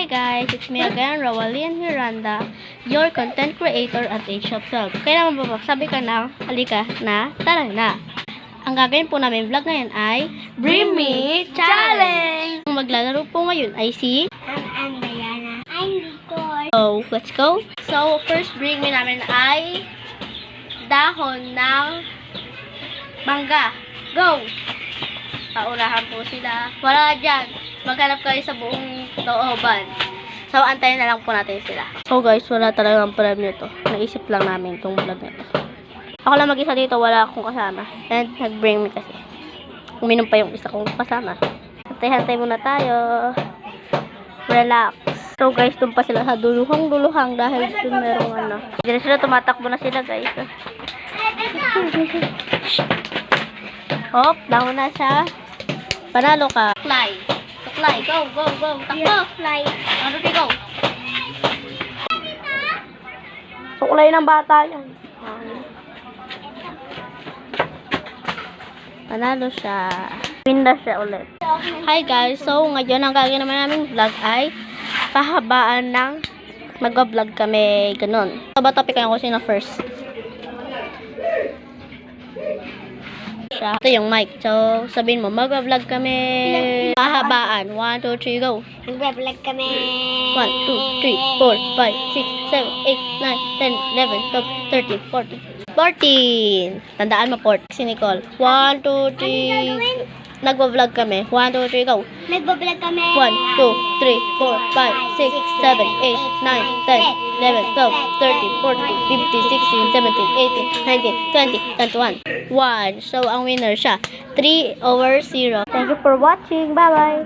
Hi guys, it's me again, Rawalian Miranda, your content creator at age of 12. Kaya naman sabi ka na, halika na, tara na. Ang gagawin po namin vlog ngayon ay Bring Me Challenge! Ang maglalaro po ngayon ay si I'm Diana. I'm Nicole. So, let's go. So, first bring me namin ay dahon ng mangga. Go! Paunahan po sila. Wala dyan. Maghanap kayo sa buong looban. So, antayin na lang po natin sila. So, guys, wala talagang premyo to. Naisip lang namin itong vlog na to. Ako lang mag-isa dito. Wala akong kasama. And, nag-bring me kasi. Uminom pa yung isa kong kasama. Hantay-hantay muna tayo. Relax. So, guys, doon pa sila sa duluhang dahil doon merong ano. Hindi na sila, tumatakbo na sila, guys. Hop, down na siya. Panalo ka. Fly. Fly. Go, go, go. Takbo. Fly. Ano go? Suklay ng bata yan. Panalo siya. Pinda siya ulit. Hi guys. So, ngayon ang gagawin naman namin vlog ay pahabaan ng mag-vlog kami. Ganun. So, ba topic kayo kung sino first? Ito yung mic. So, sabihin mo, mag-vlog kami. Pahabaan. 1, 2, 3, go. Mag-vlog kami. 1, 2, 3, 4, 5, 6, 7, 8, 9, 10, 11, 12, 13, 14. Tandaan mo, 14. Si Nicole. 1, 2, 3. Nagvo-vlog kami. 1, 2, 3, go. Nag-vlog kami. 1, 2, 3, 4, 5, 6, 7, 8, 9, 10, 11, 12, 13, 14, 15, 16, 17, 18, 19, 20, 21. 1. So, ang winner siya. 3/0. Thank you for watching. Bye-bye.